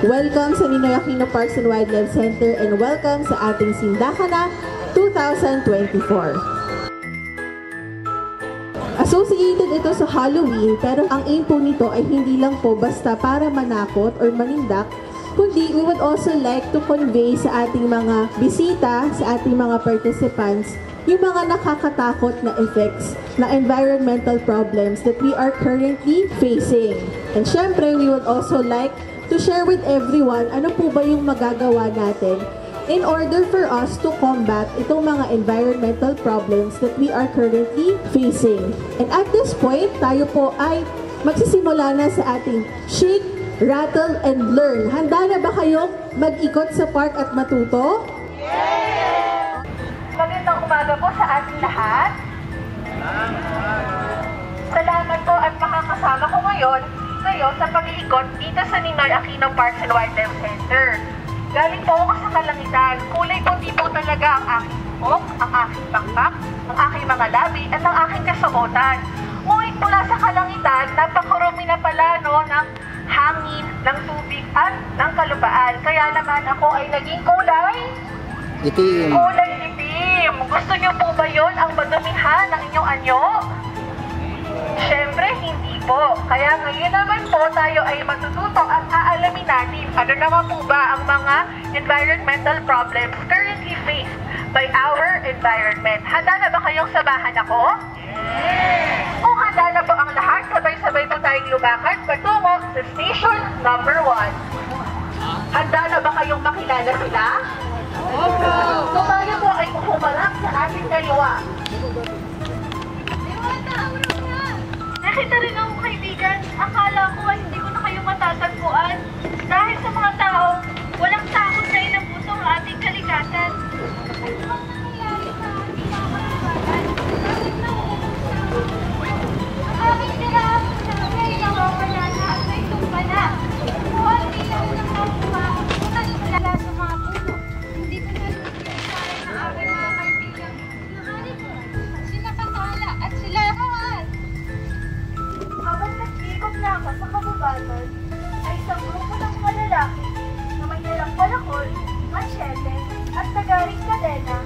Welcome sa Ninoy Aquino Parks and Wildlife Center and welcome sa ating Sindakana 2024. Associated ito sa Halloween pero ang aim po nito ay hindi lang po basta para manakot or manindak, kundi we would also like to convey sa ating mga bisita, sa ating mga participants, yung mga nakakatakot na effects na environmental problems that we are currently facing. And syempre, we would also like to share with everyone ano po ba yung magagawa natin in order for us to combat itong mga environmental problems that we are currently facing. And at this point, tayo po ay magsisimula na sa ating Shake, Rattle, and Learn. Handa na ba kayong mag-ikot sa park at matuto? Yes! Magandang umaga po sa ating lahat. Salamat po at makakasama ko ngayon sa pag-iikot dito sa Ninoy Aquino Parks and Wildlife Center. Galing po ako sa kalangitan. Kulay puti po talaga ang aking buhok, ang aking backpack, ang aking mga labi, at ang aking kasuotan. Ngunit mula sa kalangitan, napakarumi na pala ng hangin, ng tubig, at ng kalupaan. Kaya naman ako ay naging kulay itim. Kulay itim. Gusto niyo po ba yun ang madumihan ng inyong anyo? Siyempre, hindi po. Kaya ngayon naman po tayo ay matututo at aalamin natin ano naman po ba ang mga environmental problems currently faced by our environment. Handa na ba kayong sabahan ako? Yes! Kung handa na po ang lahat, sabay-sabay po tayong lumakad patungo sa station number 1. Handa na ba kayong makilala sila? Opo! So tayo po ay humarap sa ating kaliwa. Nakita rin ako, kaibigan. Akala ko ay hindi ko na kayo matatagpuan. Dahil sa mga tao, walang takot na inabuso ang ating kalikasan. Ano bang nangyayari sa ating kapaliwagan? Bakit nauubos ang aking tirahan na ay nawawala na at may tumba na? Buwan bilang ng nakuha at mula sa mga puno. Hindi ko na lumisarin ng aking mga kaibigan. Nahanip ko, sila Katala at sila Rohan. Habang nag-ikot na ako sa kabubatan, ay isang grupo ng mga lalaki na may dalang palakol, machete, at nagaring kadena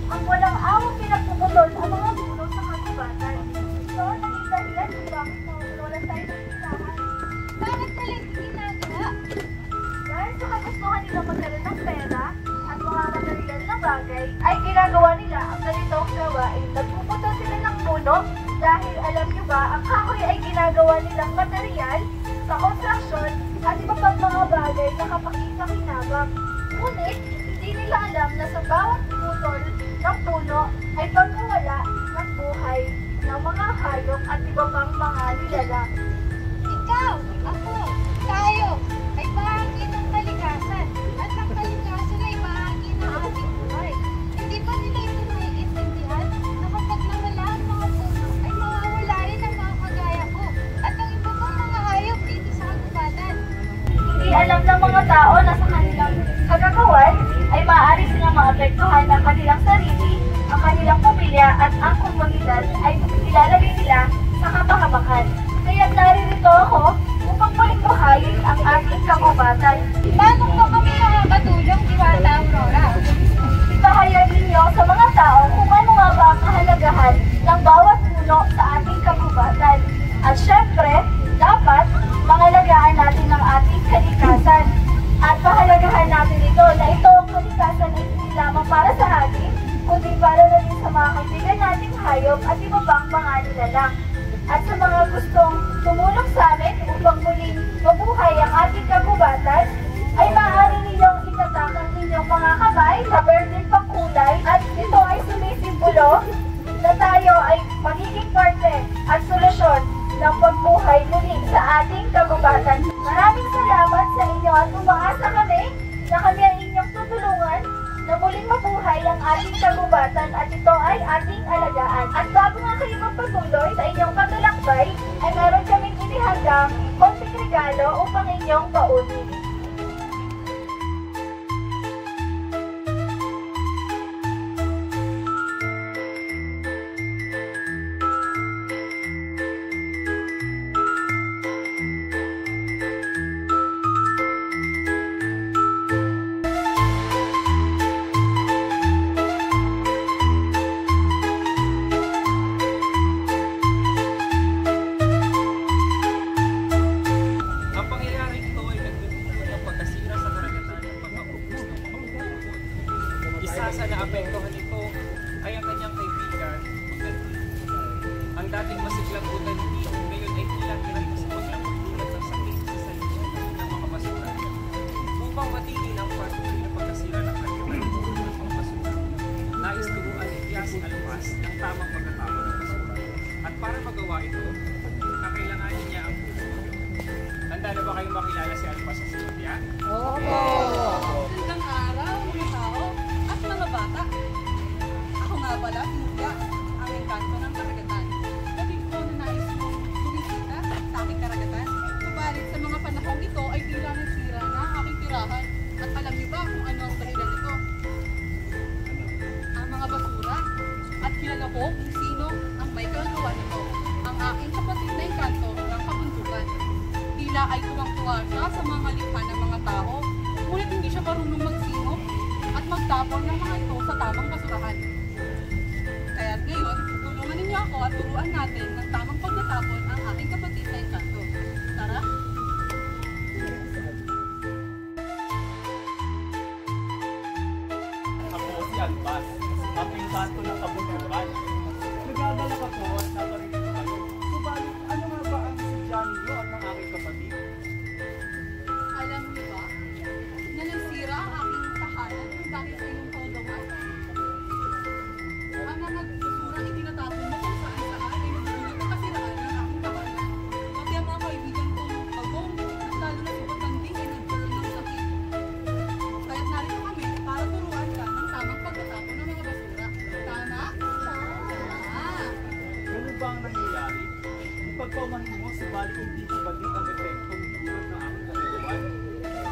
ang walang awang pinagpuputol ang mga puno sa kabubatan. So, naging dahilan kung bakit mawawalan tayo ng listahan. Bakit nila ginagawa? Dahil sa kagustuhan nila magkaroon ng pera at mga material na bagay, ay ginagawa nila ang ganitong gawain. Nagpuputol sila ng puno dahil alam nyo ba, ang kahoy ay ginagawa nilang material sa construction at iba pang mga bagay na kapakita-kinabang. Ngunit, hindi nila alam na sa bawat putol ng puno ay pagkawala ng buhay ng mga hayop at iba pang mga nilalang. Ikaw, ako, tayo ay bahagi ng kalikasan at ang kalikasan ay bahagi ng ating buhay. Hindi ba nila ito naiintindihan na kapag nawala ang mga puno ay mawawala rin ang mga kagaya ko at ang iba pang mga hayop dito sa kagubatan? Hindi alam ng mga tao na sa kanilang kagagawan ay maaari silang maapektuhan ng kanilang sarili, ang kanilang pamilya at ang komunidad ay ilalagay nila sa kapahamakan. Kaya't naririto ako upang paligbuhayin ang ating kagubatan. Paano po kami nakakatulong, Diwata Aurora? Ipahayag ninyo sa mga tao kung ano nga ba ang kahalagahan ng bawat puno sa ating kagubatan. At syempre, dapat mangalagaan natin ang ating kalikasan. At pahalagahan natin ito na ito ang kalikasan ay hindi lamang para sa atin, kundi para na din sa mga kaibigan nating hayop at iba pang mga nilalang. At sa mga gustong tumulong sa amin upang muling mabuhay ang ating kagubatan, ay maaari ninyong itatak ang inyong mga kamay sa berdeng pangkulay at ito ay sumisimbolo na tayo ay magiging parte at solusyon ng pagbuhay muli sa ating kagubatan. Maraming salamat sa inyo at umaasa kami na kami ay inyong tutulungan na muling mabuhay ang ating kagubatan at ito ay ating alagaan. At bago nga kayo magpatuloy sa inyong paglalakbay, ay meron kaming inihandang konting regalo upang inyong paunin. naapektuhan nito ay ang kanyang kaibigan. Ang dating masiklang botany ngayon ay tila hirap sa paglamot-dulot ng sakit sa salita ng mga basura. Upang matigil ang patuloy na pagkasira ng kanyang mga basura, nais turuan ni Tias Almas ang tamang pagkatapon ng basura. At para magawa ito, kakailanganin niya ang tulong. Handa na ba kayong makilala si Almas sa Silvia? Magandang araw, mga tao at mga bata. Ako nga pala, Silvia, ang engkanto ng karagatan. Labing ko na nais mong bumisita sa aking karagatan. Subalit sa mga panahong ito ay tila nasira na ang aking tirahan. At alam niyo ba kung ano ang dahilan nito? Ang mga basura. At kilala ko kung sino ang may kagawa nito. Ang aking kapatid na engkanto ng kabundukan. Tila ay tuwang-tuwa siya sa mga likha ng mga tao, ngunit hindi siya marunong magsinop at magtapon ng mga ito sa tamang basurahan. Kaya't ngayon, tulungan ninyo ako at turuan natin ng tamang pagtatapon ang aking kapatid na engkanto. Tara! Ako si Almas, ang engkanto ng kabundukan. Nagagalak ako at naparinig ko kayo. Subalit, ano nga ba ang sadya ninyo at ng aking kapatid? Alam niyo ba na nasira ang aking tahanan dahil sa inyong kagawa? Ang mga basura ay tinatapon mo kung saan-saan ay nagdudulot ng kasiraan ng aking tahanan. Pati ang mga kaibigan kong bagong at lalo na si Batanding ay nagkaroon ng sakit. Kaya't narito kami para turuan ka ng tamang pagtatapon ng mga basura. Tama? Ganun ba ang nangyayari? Ipagpaumahin mo, subalit hindi ko ba din ang epekto ng dulot ng aking kagagawan?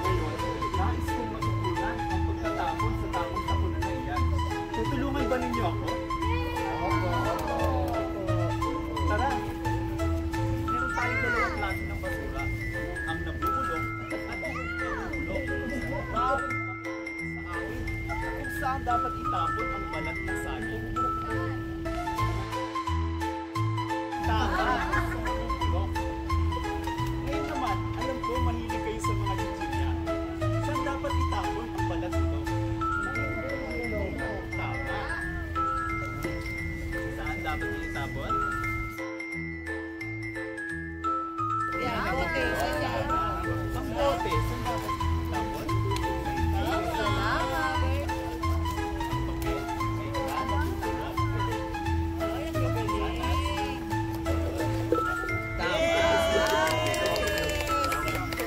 Ngayon, nais kong matutunan ang pagtatapon sa tamang tapunan na iyan. Tutulungan ba ninyo ako? Tara! Meron tayong dalawang klase ng basura. Ang nabubulong at ang nabubulong. Maaaring sa awit kung saan dapat itapon ang balat ng saging. Tama! Ngayon naman, alam ko mahilig kayo sa mga chichirya. Saan dapat itapon ang balat nito? Tama! Saan dapat itapon? Ang bote, saan dapat itapon? Salamat! Ang papel, may ilan,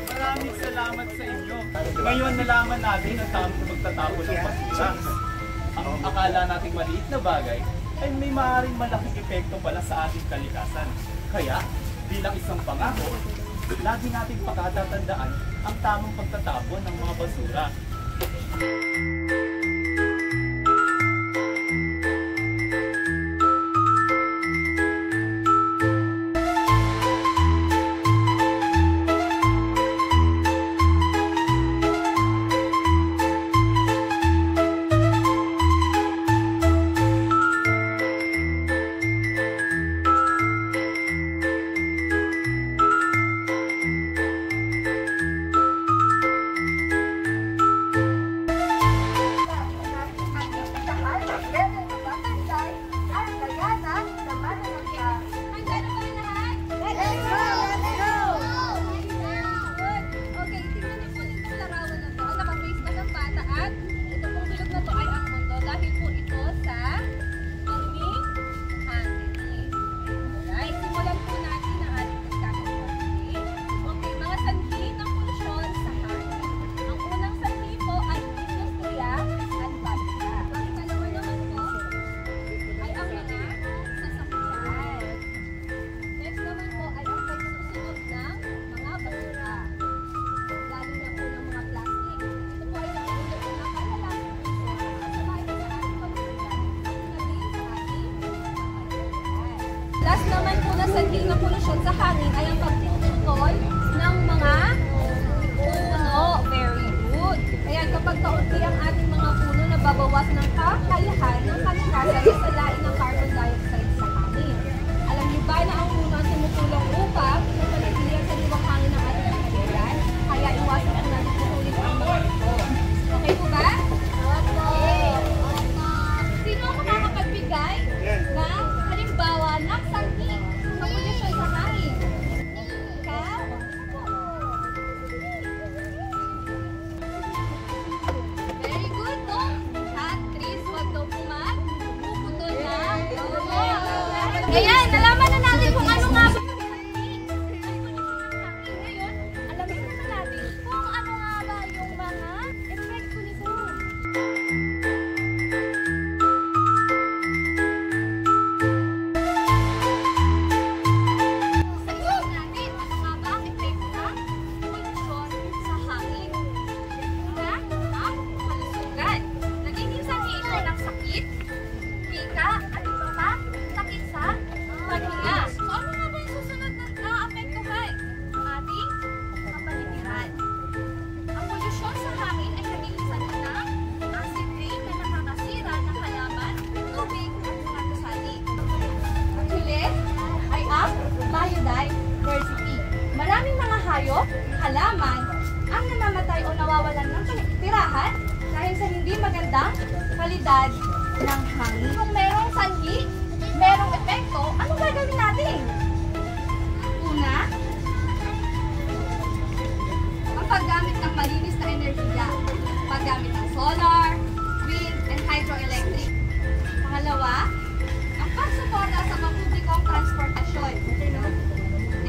Maraming salamat sa inyo. Ngayon nalaman natin ang tamang pagtatapon ng basura. Ang akala nating maliit na bagay ay may maaaring malaking epekto pala sa ating kalikasan. Kaya, bilang isang pangako, lagi nating pakatatandaan ang tamang pagtatapon ng mga basura. Last naman po na sanhi ng polusyon sa hangin ay ang pagtutol ng mga puno. Very good. Kaya kapag kaunti ang ating mga puno, nababawas ng kakayahan ng kalikasan sa lain ng carbon dioxide sa hangin. Alam niyo ba na ang puno ang tumutulong upang mapanatili ang sariwang hangin ng ating kapaligiran? Kaya iwasan po natin putulin ang mga ito. Okay po ba? Opo. halaman ang namamatay o nawawalan ng tirahan dahil sa hindi magandang kalidad ng hangin. Kung merong sanhi, merong epekto, anong gagawin natin? Una, ang paggamit ng malinis na enerhiya. Paggamit ng solar, wind, and hydroelectric. Pangalawa, ang pagsuporta sa pampublikong transportasyon.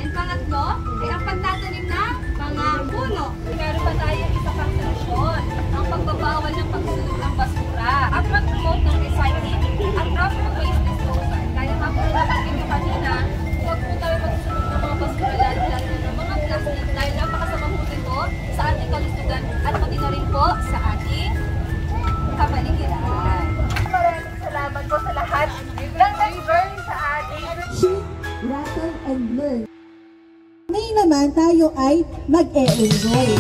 And pangatlo, ay ang pagtatanim ng mga puno. Meron pa tayo isa pang solusyon, ang pagbabawal ng pagsulog ng basura, ang pag-promote ng recycling, ang proper waste disposal. Kaya kapag nabanggit nyo kanina, huwag po tayo magsulog ng mga basura lalo ng mga plastic dahil napakasama po ito sa ating kalusugan at pati na rin po sa ating kapaligiran. Maraming salamat po sa lahat ng nag-join sa ating Shoot, rattle, and learn. Ngayon naman tayo ay mag-e-enjoy.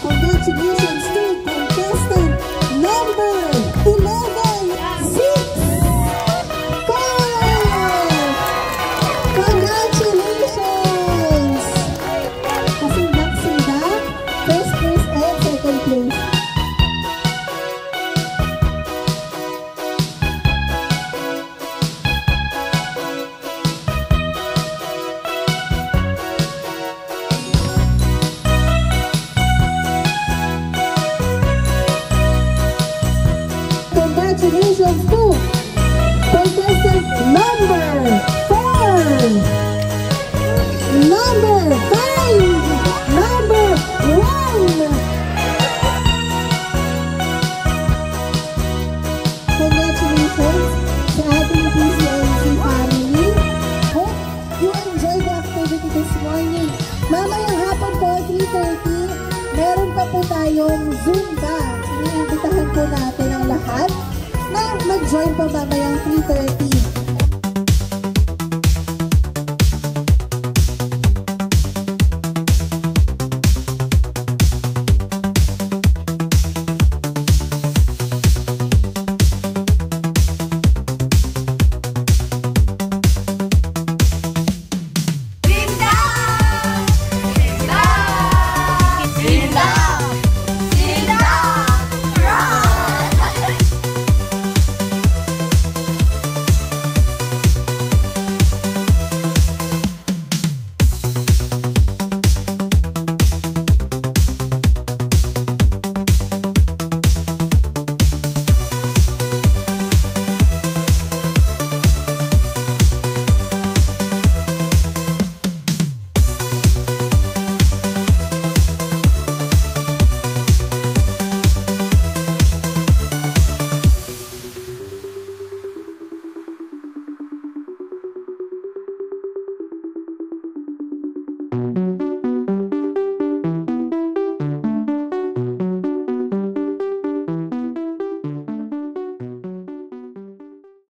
Congratulations to contestant number 11, 6, 5! Congratulations! Kasindak-sindak, first place and second place. Congratulations to contestant number 4, number 5, number 1. Congratulations sa ating PCNC family. Hope you enjoyed the activity this morning. Mamayang hapon po, 3:30, meron pa po tayong Zumba. Iniimbitahan po natin ang lahat na mag-join pa mamayang 3:30.